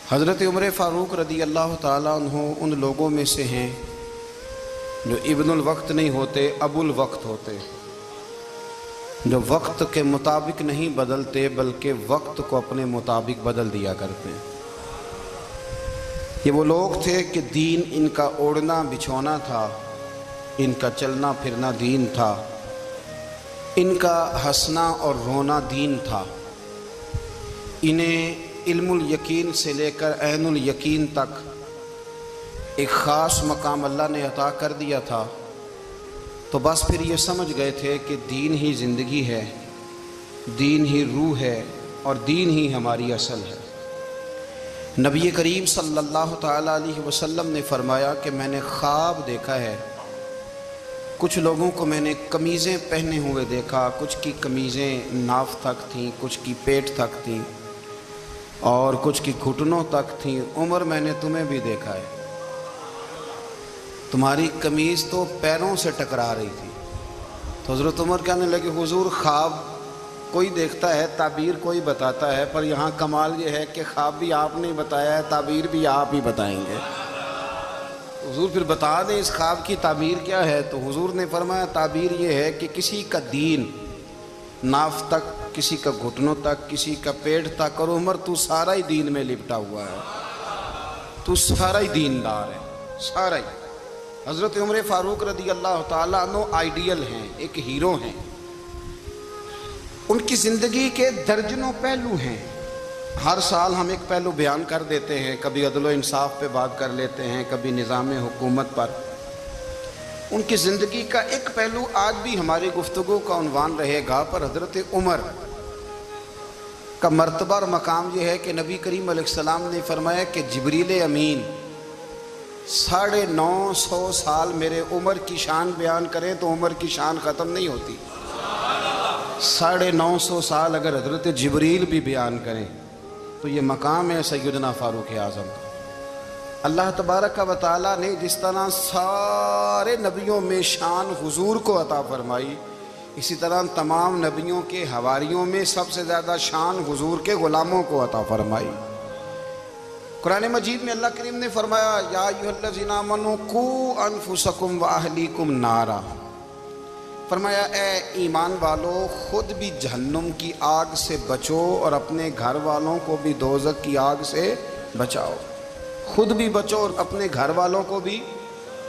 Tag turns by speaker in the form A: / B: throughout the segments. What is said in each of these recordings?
A: حضرت عمر فاروق رضی اللہ تعالیٰ عنہ ان لوگوں میں سے ہیں جو ابن الوقت نہیں ہوتے، ابو الوقت ہوتے، جو وقت کے مطابق نہیں بدلتے بلکہ وقت کو اپنے مطابق بدل دیا کرتے ہیں۔ یہ وہ لوگ تھے کہ دین ان کا اوڑھنا بچھونا تھا، ان کا چلنا پھرنا دین تھا، ان کا ہنسنا اور رونا دین تھا۔ انہیں علم الیقین سے لے کر عین الیقین تک ایک خاص مقام اللہ نے عطا کر دیا تھا، تو بس پھر یہ سمجھ گئے تھے کہ دین ہی زندگی ہے، دین ہی روح ہے اور دین ہی ہماری اصل ہے۔ نبی کریم صلی اللہ تعالیٰ علیہ وسلم نے فرمایا کہ میں نے خواب دیکھا ہے، کچھ لوگوں کو میں نے قمیضیں پہنے ہوئے دیکھا، کچھ کی قمیضیں ناف تک تھیں، کچھ کی پیٹ تک تھیں اور کچھ کی گھٹنوں تک تھیں۔ عمر میں نے تمہیں بھی دیکھا ہے، تمہاری قمیض تو پیروں سے ٹکرا رہی تھی۔ تو حضرت عمر کہنے لگے حضور خواب کوئی دیکھتا ہے، تعبیر کوئی بتاتا ہے، پر یہاں کمال یہ ہے کہ خواب بھی آپ نے بتایا ہے، تعبیر بھی آپ ہی بتائیں گے۔ حضور پھر بتا دیں اس خواب کی تعبیر کیا ہے؟ تو حضور نے فرمایا تعبیر یہ ہے کہ کسی کا دین ناف تک، کسی کا گھٹنوں تک، کسی کا پیٹ تک، اور عمر تو سارا ہی دین میں لپٹا ہوا ہے، تو سارا ہی دیندار ہے، سارا ہی۔ حضرت عمر فاروق رضی اللہ تعالیٰ عنہ آئیڈیل ہیں، ایک ہیرو ہیں۔ ان کی زندگی کے درجنوں پہلو ہیں، ہر سال ہم ایک پہلو بیان کر دیتے ہیں، کبھی عدل و انصاف پہ بات کر لیتے ہیں، کبھی نظام حکومت پر۔ ان کی زندگی کا ایک پہلو آج بھی ہماری گفتگو کا عنوان رہے گا، پر حضرت عمر کا مرتبہ اور مقام یہ ہے کہ نبی کریم علیہ السلام نے فرمایا کہ جبریل امین 950 سال میرے عمر کی شان بیان کریں تو عمر کی شان ختم نہیں ہوتی۔ 950 سال اگر حضرت جبریل بھی بیان کریں تو یہ مقام ہے سیدنا فاروق اعظم کا۔ اللہ تبارک و تعالیٰ نے جس طرح سارے نبیوں میں شان حضور کو عطا فرمائی، اسی طرح تمام نبیوں کے حواریوں میں سب سے زیادہ شان حضور کے غلاموں کو عطا فرمائی۔ قرآن مجید میں اللہ کریم نے فرمایا یا ایھا الذین آمنوا قوا انفسکم واہلیکم نارا، فرمایا اے ایمان والو خود بھی جہنم کی آگ سے بچو اور اپنے گھر والوں کو بھی دوزخ کی آگ سے بچاؤ۔ خود بھی بچو اور اپنے گھر والوں کو بھی۔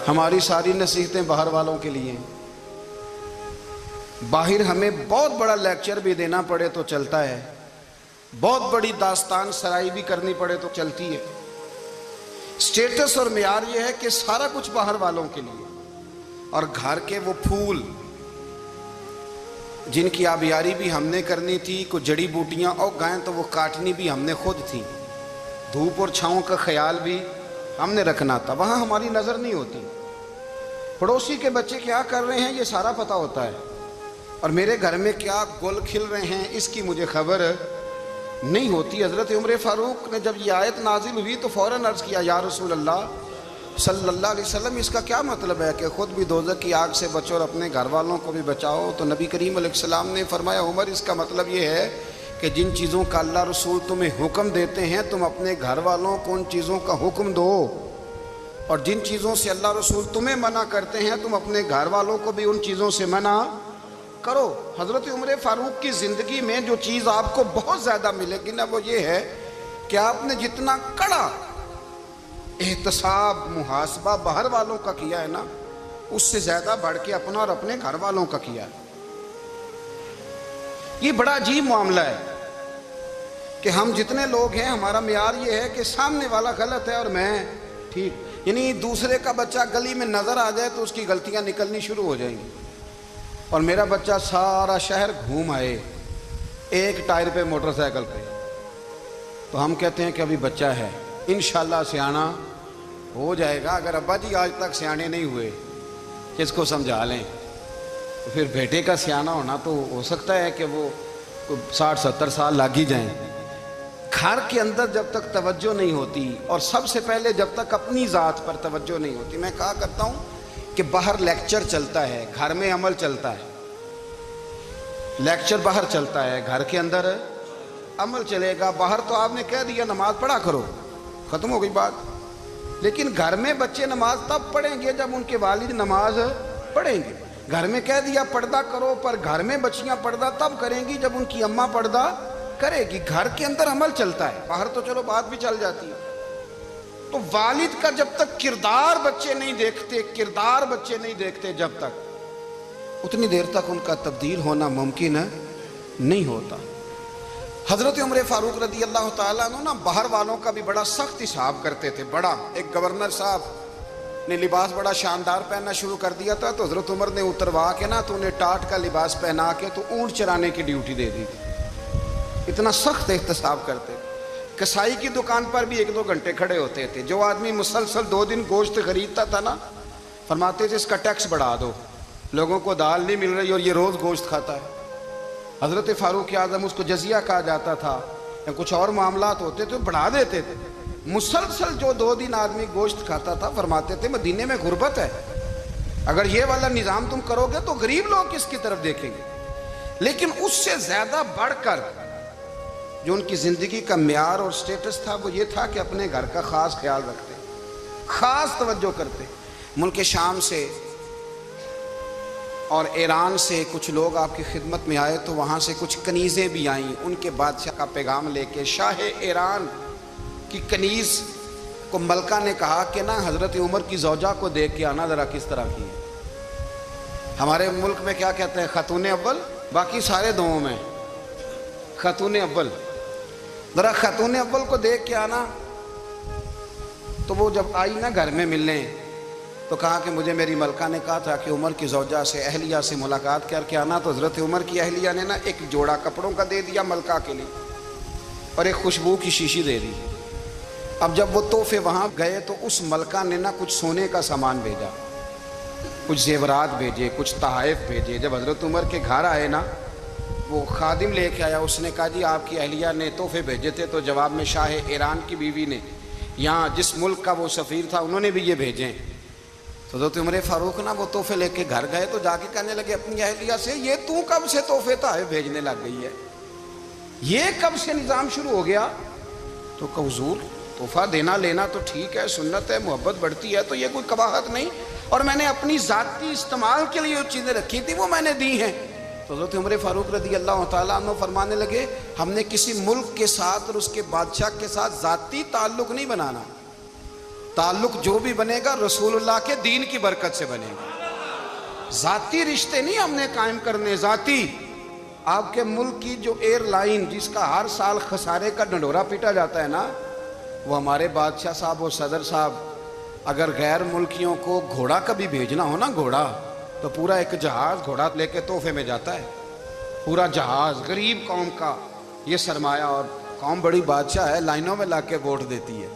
A: ہماری ساری نصیحتیں باہر والوں کے لیے، باہر ہمیں بہت بڑا لیکچر بھی دینا پڑے تو چلتا ہے، بہت بڑی داستان سرائی بھی کرنی پڑے تو چلتی ہے۔ سٹیٹس اور معیار یہ ہے کہ سارا کچھ باہر والوں کے لیے، اور گھر کے وہ پھول جن کی آبیاری بھی ہم نے کرنی تھی، کچھ جڑی بوٹیاں اگائیں تو وہ کاٹنی بھی ہم نے خود تھی، دھوپ اور چھاؤں کا خیال بھی ہم نے رکھنا تھا، وہاں ہماری نظر نہیں ہوتی۔ پڑوسی کے بچے کیا کر رہے ہیں یہ سارا پتہ ہوتا ہے، اور میرے گھر میں کیا گل کھل رہے ہیں اس کی مجھے خبر نہیں ہوتی۔ حضرت عمر فاروق نے جب یہ آیت نازل ہوئی تو فوراً عرض کیا یا رسول اللہ صلی اللہ علیہ وسلم اس کا کیا مطلب ہے کہ خود بھی دوزخ کی آگ سے بچو اور اپنے گھر والوں کو بھی بچاؤ؟ تو نبی کریم علیہ السلام نے فرمایا عمر اس کا مطلب یہ ہے کہ جن چیزوں کا اللہ رسول تمہیں حکم دیتے ہیں تم اپنے گھر والوں کو ان چیزوں کا حکم دو، اور جن چیزوں سے اللہ رسول تمہیں منع کرتے ہیں تم اپنے گھر والوں کو بھی ان چیزوں سے منع کرو۔ حضرت عمر فاروق کی زندگی میں جو چیز آپ کو بہت زیادہ ملے گی نا وہ یہ ہے کہ آپ نے جتنا کڑا احتساب محاسبہ باہر والوں کا کیا ہے نا، اس سے زیادہ بڑھ کے اپنا اور اپنے گھر والوں کا کیا ہے۔ یہ بڑا عجیب معاملہ ہے کہ ہم جتنے لوگ ہیں ہمارا معیار یہ ہے کہ سامنے والا غلط ہے اور میں ٹھیک، یعنی دوسرے کا بچہ گلی میں نظر آ جائے تو اس کی غلطیاں نکلنی شروع ہو جائیں گی، اور میرا بچہ سارا شہر گھوم آئے ایک ٹائر پہ موٹر سائیکل پہ، تو ہم کہتے ہیں کہ ابھی بچہ ہے، انشاءاللہ سیانا ہو جائے گا۔ اگر ابا جی آج تک سیانے نہیں ہوئے کس کو سمجھا لیں، تو پھر بیٹے کا سیانا ہونا تو ہو سکتا ہے کہ وہ 60-70 سال لگ ہی جائیں۔ گھر کے اندر جب تک توجہ نہیں ہوتی، اور سب سے پہلے جب تک اپنی ذات پر توجہ نہیں ہوتی، میں کہا کرتا ہوں کہ باہر لیکچر چلتا ہے، گھر میں عمل چلتا ہے۔ لیکچر باہر چلتا ہے، گھر کے اندر عمل چلے گا۔ باہر تو آپ نے کہہ دیا نماز پڑھا کرو، ختم ہو گئی بات. لیکن گھر میں بچے نماز تب پڑھیں گے جب ان کے والد نماز پڑھیں گے. گھر میں کہہ دیا پردہ کرو، پر گھر میں بچیاں پردہ تب کریں گی جب ان کی اماں پردہ کرے گی. گھر کے اندر عمل چلتا ہے، باہر تو چلو بات بھی چل جاتی ہے. تو والد کا جب تک کردار بچے نہیں دیکھتے جب تک، اتنی دیر تک ان کا تبدیل ہونا ممکن نہیں ہوتا. حضرت عمر فاروق رضی اللہ تعالیٰ عنہ باہر والوں کا بھی بڑا سخت حساب کرتے تھے. بڑا ایک گورنر صاحب نے لباس بڑا شاندار پہننا شروع کر دیا تھا، تو حضرت عمر نے اتروا کے تو انہیں ٹاٹ کا لباس پہنا کے تو اونٹ چرانے کی ڈیوٹی دے دی تھی. اتنا سخت احتساب کرتے. کسائی کی دکان پر بھی 1-2 گھنٹے کھڑے ہوتے تھے. جو آدمی مسلسل 2 دن گوشت خریدتا تھا نا، فرماتے تھے اس کا ٹیکس بڑھا دو، لوگوں کو دال نہیں مل رہی اور یہ روز گوشت کھاتا ہے. حضرت فاروق اعظم، اس کو جزیہ کہا جاتا تھا، یا کچھ اور معاملات ہوتے تھے بڑھا دیتے تھے. مسلسل جو 2 دن آدمی گوشت کھاتا تھا، فرماتے تھے مدینے میں غربت ہے، اگر یہ والا نظام تم کرو گے تو غریب لوگ کس کی طرف دیکھیں گے. لیکن اس سے زیادہ بڑھ کر جو ان کی زندگی کا معیار اور سٹیٹس تھا وہ یہ تھا کہ اپنے گھر کا خاص خیال رکھتے، خاص توجہ کرتے. ملک شام سے اور ایران سے کچھ لوگ آپ کی خدمت میں آئے، تو وہاں سے کچھ کنیزیں بھی آئیں ان کے بادشاہ کا پیغام لے کے. شاہ ایران کی کنیز کو ملکہ نے کہا کہ نا حضرت عمر کی زوجہ کو دیکھ کے آنا ذرا کس طرح کی ہے. ہمارے ملک میں کیا کہتے ہیں؟ خاتون اول، باقی سارے دووں میں خاتون اول. ذرا خاتون اول کو دیکھ کے آنا. تو وہ جب آئی نا گھر میں ملنے، تو کہا کہ مجھے میری ملکہ نے کہا تھا کہ عمر کی زوجہ سے، اہلیہ سے ملاقات کر کے آنا. تو حضرت عمر کی اہلیہ نے نا ایک جوڑا کپڑوں کا دے دیا ملکہ کے لیے، اور ایک خوشبو کی شیشی دے دی. اب جب وہ تحفے وہاں گئے تو اس ملکہ نے نا کچھ سونے کا سامان بھیجا، کچھ زیورات بھیجے، کچھ تحائف بھیجے. جب حضرت عمر کے گھر آئے نا، وہ خادم لے کے آیا. اس نے کہا جی آپ کی اہلیہ نے تحفے بھیجے تھے. تو جواب میں شاہ ایران کی بیوی نے، یہاں جس ملک کا وہ سفیر تھا، انہوں نے بھی یہ بھیجے. تو حضرت عمر فاروق نا وہ تحفے لے کے گھر گئے، تو جا کے کہنے لگے اپنی اہلیہ سے، یہ تو کب سے تحفے تحائف بھیجنے لگ گئی ہے؟ یہ کب سے نظام شروع ہو گیا؟ تو کہ حضور تحفہ دینا لینا تو ٹھیک ہے، سنت ہے، محبت بڑھتی ہے، تو یہ کوئی قباحت نہیں، اور میں نے اپنی ذاتی استعمال کے لیے جو چیزیں رکھی تھی وہ میں نے دی ہیں. تو حضرت عمر فاروق رضی اللہ تعالیٰ عنہ فرمانے لگے ہم نے کسی ملک کے ساتھ اور اس کے بادشاہ کے ساتھ ذاتی تعلق نہیں بنانا. تعلق جو بھی بنے گا رسول اللہ کے دین کی برکت سے بنے گا. ذاتی رشتے نہیں ہم نے قائم کرنے. ذاتی آپ کے ملک کی جو ایئر لائن جس کا ہر سال خسارے کا ڈنڈورا پیٹا جاتا ہے نا، وہ ہمارے بادشاہ صاحب اور صدر صاحب اگر غیر ملکیوں کو گھوڑا کبھی بھیجنا ہو نا، گھوڑا، تو پورا ایک جہاز گھوڑا لے کے تحفے میں جاتا ہے. پورا جہاز غریب قوم کا یہ سرمایہ. اور قوم بڑی بادشاہ ہے، لائنوں میں لگ کے ووٹ دیتی ہے.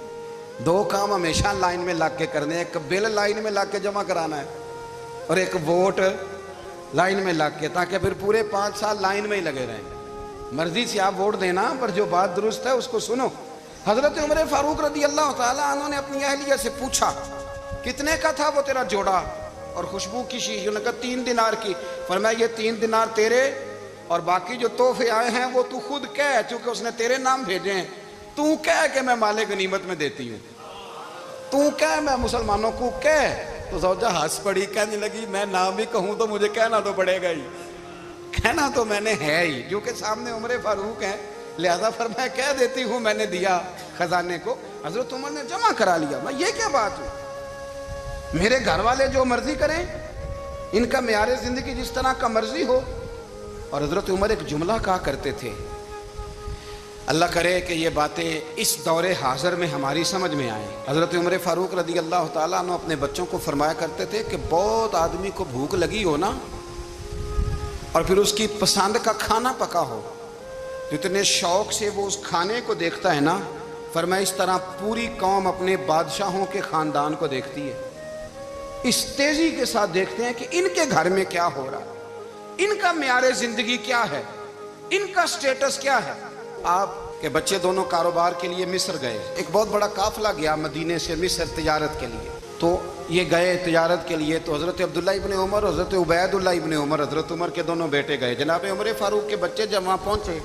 A: 2 کام ہمیشہ لائن میں لگ کے کرنے، ایک بل لائن میں لگ کے جمع کرانا ہے، اور ایک ووٹ لائن میں لگ کے، تاکہ پھر پورے 5 سال لائن میں ہی لگے رہیں. مرضی سے آپ ووٹ دینا، پر جو بات درست ہے اس کو سنو. حضرت عمر فاروق رضی اللہ تعالیٰ عنہ نے اپنی اہلیہ سے پوچھا کتنے کا تھا وہ تیرا جوڑا اور خوشبو کی شیشی؟ انہوں نے کہا 3 دینار کی. فرمایا یہ 3 دینار تیرے، اور باقی جو تحفے آئے ہیں وہ تو خود کہہ، چونکہ اس نے تیرے نام بھیجے ہیں، تو کہہ کہ میں مال غنیمت میں دیتی ہوں، تو کہہ میں مسلمانوں کو کہہ. تو زوجہ ہنس پڑی، کہنے لگی میں نام ہی کہوں تو مجھے کہنا تو پڑے گا ہی، کہنا تو میں نے ہے ہی، کیونکہ سامنے عمر فاروق ہیں، لہذا فرمایا کہہ دیتی ہوں میں نے دیا خزانے کو. حضرت عمر نے جمع کرا لیا. میں یہ کیا بات ہے، میرے گھر والے جو مرضی کریں، ان کا معیار زندگی جس طرح کا مرضی ہو. اور حضرت عمر ایک جملہ کہا کرتے تھے، اللہ کرے کہ یہ باتیں اس دور حاضر میں ہماری سمجھ میں آئیں. حضرت عمر فاروق رضی اللہ تعالیٰ عنہ اپنے بچوں کو فرمایا کرتے تھے کہ بہت آدمی کو بھوک لگی ہو نا، اور پھر اس کی پسند کا کھانا پکا ہو، جتنے شوق سے وہ اس کھانے کو دیکھتا ہے نا، فرمایا اس طرح پوری قوم اپنے بادشاہوں کے خاندان کو دیکھتی ہے. اس تیزی کے ساتھ دیکھتے ہیں کہ ان کے گھر میں کیا ہو رہا ہے، ان کا معیار زندگی کیا ہے، ان کا سٹیٹس کیا ہے. آپ کے بچے دونوں کاروبار کے لیے مصر گئے، ایک بہت بڑا قافلہ گیا مدینے سے مصر تجارت کے لیے. تو یہ گئے تجارت کے لیے، تو حضرت عبداللہ ابن عمر، حضرت عبید اللہ ابن عمر، حضرت عمر کے دونوں بیٹے گئے. جناب عمر فاروق کے بچے جب وہاں پہنچے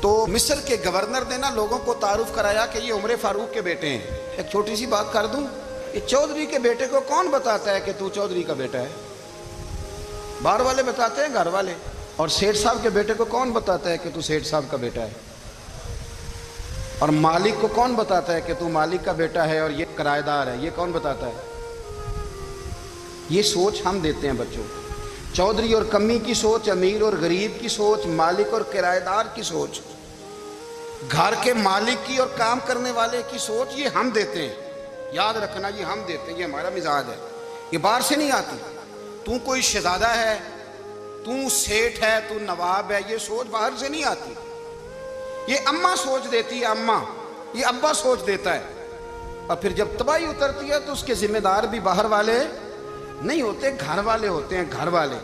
A: تو مصر کے گورنر نے نا لوگوں کو تعارف کرایا کہ یہ عمر فاروق کے بیٹے ہیں. ایک چھوٹی سی بات کر دوں, یہ چودھری کے بیٹے کو کون بتاتا ہے کہ تو چودھری کا بیٹا ہے؟ باہر والے بتاتے ہیں, گھر والے. اور سیٹھ صاحب کے بیٹے کو کون بتاتا ہے کہ تو سیٹھ صاحب کا بیٹا ہے؟ اور مالک کو کون بتاتا ہے کہ تو مالک کا بیٹا ہے اور یہ کرایہ دار ہے؟ یہ کون بتاتا ہے؟ یہ سوچ ہم دیتے ہیں بچوں کو. چودھری اور کمی کی سوچ, امیر اور غریب کی سوچ, مالک اور کرایہ دار کی سوچ, گھر کے مالک کی اور کام کرنے والے کی سوچ, یہ ہم دیتے ہیں. یاد رکھنا, یہ ہم دیتے ہیں, یہ ہمارا مزاج ہے. یہ باہر سے نہیں آتی. تو کوئی شہزادہ ہے, تو سیٹھ ہے, تو نواب ہے, یہ سوچ باہر سے نہیں آتی. یہ اماں سوچ دیتی ہے, اماں. یہ ابا سوچ دیتا ہے. اور پھر جب تباہی اترتی ہے تو اس کے ذمہ دار بھی باہر والے نہیں ہوتے, گھر والے ہوتے ہیں. گھر والے.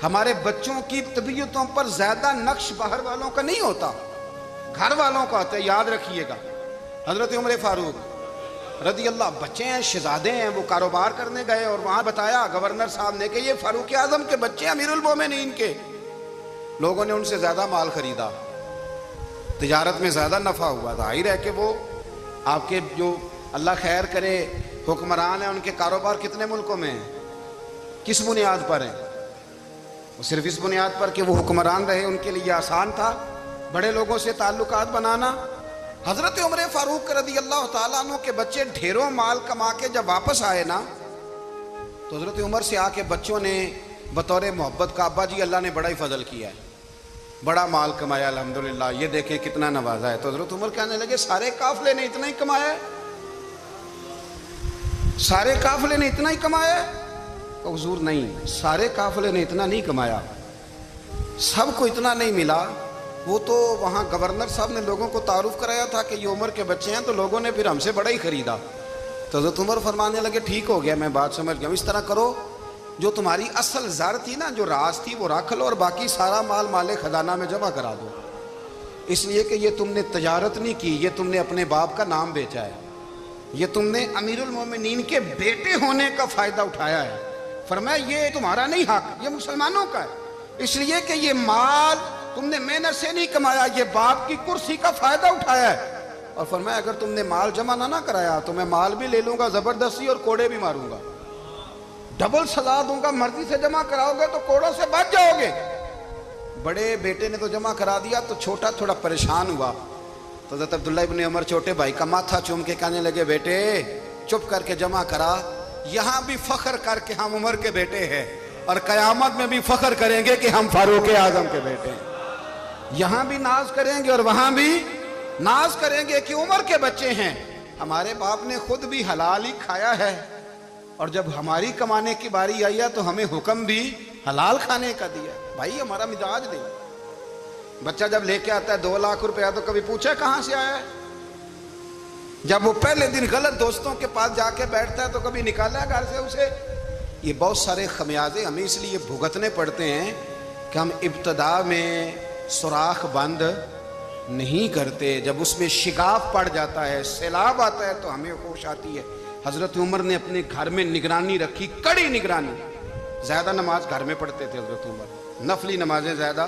A: ہمارے بچوں کی طبیعتوں پر زیادہ نقش باہر والوں کا نہیں ہوتا, گھر والوں کا ہوتا ہے. یاد رکھیے گا. حضرت عمر فاروق رضی اللہ, بچے ہیں, شہزادے ہیں, وہ کاروبار کرنے گئے اور وہاں بتایا گورنر صاحب نے کہ یہ فاروق اعظم کے بچے ہیں, امیر المومنین کے. لوگوں نے ان سے زیادہ مال خریدا, تجارت میں زیادہ نفع ہوا. ظاہر ہے کہ وہ آپ کے جو اللہ خیر کرے حکمران ہیں, ان کے کاروبار کتنے ملکوں میں ہیں, کس بنیاد پر ہیں؟ وہ صرف اس بنیاد پر کہ وہ حکمران رہے, ان کے لیے آسان تھا بڑے لوگوں سے تعلقات بنانا. حضرت عمر فاروق رضی اللہ تعالیٰ عنہ کے بچے ڈھیروں مال کما کے جب واپس آئے نا, تو حضرت عمر سے آ کے بچوں نے بطور محبت کا, ابا جی اللہ نے بڑا ہی فضل کیا ہے, بڑا مال کمایا الحمدللہ, یہ دیکھیں کتنا نوازا ہے. تو حضرت عمر کہنے لگے سارے قافلے نے اتنا ہی کمایا ہے, سارے قافلے نے اتنا ہی کمایا ہے؟ کہ حضور نہیں, سارے قافلے نے اتنا نہیں کمایا, سب کو اتنا نہیں ملا. وہ تو وہاں گورنر صاحب نے لوگوں کو تعارف کرایا تھا کہ یہ عمر کے بچے ہیں, تو لوگوں نے پھر ہم سے بڑا ہی خریدا. تو حضرت عمر فرمانے لگے ٹھیک ہو گیا, میں بات سمجھ گیا. اس طرح کرو, جو تمہاری اصل زر تھی نا, جو راز تھی, وہ رکھ لو, اور باقی سارا مال مال خزانہ میں جمع کرا دو. اس لیے کہ یہ تم نے تجارت نہیں کی, یہ تم نے اپنے باپ کا نام بیچا ہے, یہ تم نے امیر المومنین کے بیٹے ہونے کا فائدہ اٹھایا ہے. فرمایا یہ تمہارا نہیں حق, یہ مسلمانوں کا ہے. اس لیے کہ یہ مال تم نے محنت سے نہیں کمایا, یہ باپ کی کرسی کا فائدہ اٹھایا ہے. اور فرمایا اگر تم نے مال جمع نہ کرایا تو میں مال بھی لے لوں گا زبردستی, اور کوڑے بھی ماروں گا, ڈبل سزا دوں گا. مرضی سے جمع کراؤ گے تو کوڑوں سے بچ جاؤ گے. بڑے بیٹے نے تو جمع کرا دیا, تو چھوٹا تھوڑا پریشان ہوا. تو حضرت عبداللہ ابن عمر چھوٹے بھائی کا ماتھا چوم کے کہنے لگے بیٹے چپ کر کے جمع کرا, یہاں بھی فخر کر کے ہم عمر کے بیٹے ہیں, اور قیامت میں بھی فخر کریں گے کہ ہم فاروق اعظم کے بیٹے ہیں. یہاں بھی ناز کریں گے اور وہاں بھی ناز کریں گے کہ عمر کے بچے ہیں. ہمارے باپ نے خود بھی حلال ہی کھایا ہے, اور جب ہماری کمانے کی باری آئی ہے تو ہمیں حکم بھی حلال کھانے کا دیا. بھائی ہمارا مزاج نہیں. بچہ جب لے کے آتا ہے 2 لاکھ روپیہ تو کبھی پوچھا کہاں سے آیا ہے؟ جب وہ پہلے دن غلط دوستوں کے پاس جا کے بیٹھتا ہے تو کبھی نکالا ہے گھر سے اسے؟ یہ بہت سارے خمیازے ہمیں اس لیے بھگتنے پڑتے ہیں کہ ہم ابتدا میں سوراخ بند نہیں کرتے. جب اس میں شگاف پڑ جاتا ہے, سیلاب آتا ہے, تو ہمیں ہوش آتی ہے. حضرت عمر نے اپنے گھر میں نگرانی رکھی, کڑی نگرانی. زیادہ نماز گھر میں پڑھتے تھے حضرت عمر, نفلی نمازیں زیادہ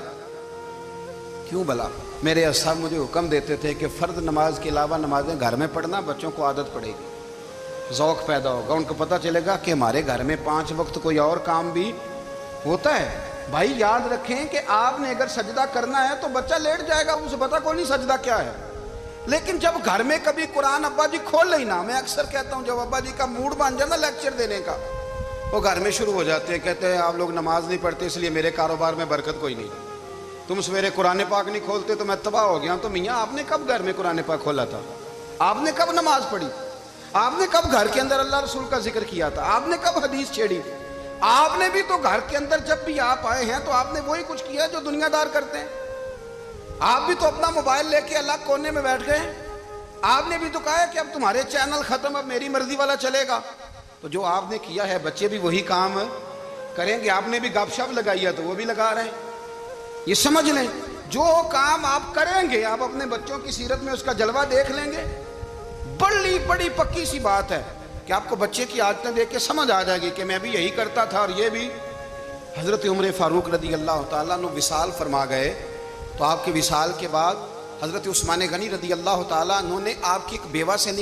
A: کیوں بلا؟ میرے صاحب مجھے حکم دیتے تھے کہ فرض نماز کے علاوہ نمازیں گھر میں پڑھنا, بچوں کو عادت پڑے گی, ذوق پیدا ہوگا, ان کو پتہ چلے گا کہ ہمارے گھر میں 5 وقت کوئی اور کام بھی ہوتا ہے. بھائی یاد رکھیں کہ آپ نے اگر سجدہ کرنا ہے تو بچہ لیٹ جائے گا, اسے پتہ کوئی نہیں سجدہ کیا ہے. لیکن جب گھر میں کبھی قرآن ابا جی کھول لینا, میں اکثر کہتا ہوں جب ابا جی کا موڈ بن جائے نا لیکچر دینے کا, وہ گھر میں شروع ہو جاتے ہیں, کہتے ہیں آپ لوگ نماز نہیں پڑھتے اس لیے میرے کاروبار میں برکت کوئی نہیں, تم سویرے قرآن پاک نہیں کھولتے تو میں تباہ ہو گیا ہوں. تو میاں آپ نے کب گھر میں قرآن پاک کھولا تھا؟ آپ نے کب نماز پڑھی؟ آپ نے کب گھر کے اندر اللہ رسول کا ذکر کیا تھا؟ آپ نے کب حدیث چھیڑی؟ آپ نے بھی تو گھر کے اندر جب بھی آپ آئے ہیں تو آپ نے وہی کچھ کیا جو دنیا دار کرتے ہیں. آپ بھی تو اپنا موبائل لے کے الگ کونے میں بیٹھ گئے. آپ نے بھی تو کہا ہے کہ اب تمہارے چینل ختم, اب میری مرضی والا چلے گا. تو جو آپ نے کیا ہے بچے بھی وہی کام کریں گے. آپ نے بھی گپ شپ لگائی ہے تو وہ بھی لگا رہے ہیں. یہ سمجھ لیں جو کام آپ کریں گے آپ اپنے بچوں کی سیرت میں اس کا جلوہ دیکھ لیں گے. بڑی پکی سی بات ہے کہ آپ کو بچے کی عادتیں دیکھ کے سمجھ آ جائے گی کہ میں بھی یہی کرتا تھا اور یہ بھی. حضرت عمر فاروق رضی اللہ تعالیٰ عنہ وصال فرما گئے, تو آپ کے وصال کے بعد حضرت عثمان غنی رضی اللہ تعالیٰ عنہ نے آپ کی ایک بیوہ سے نکاح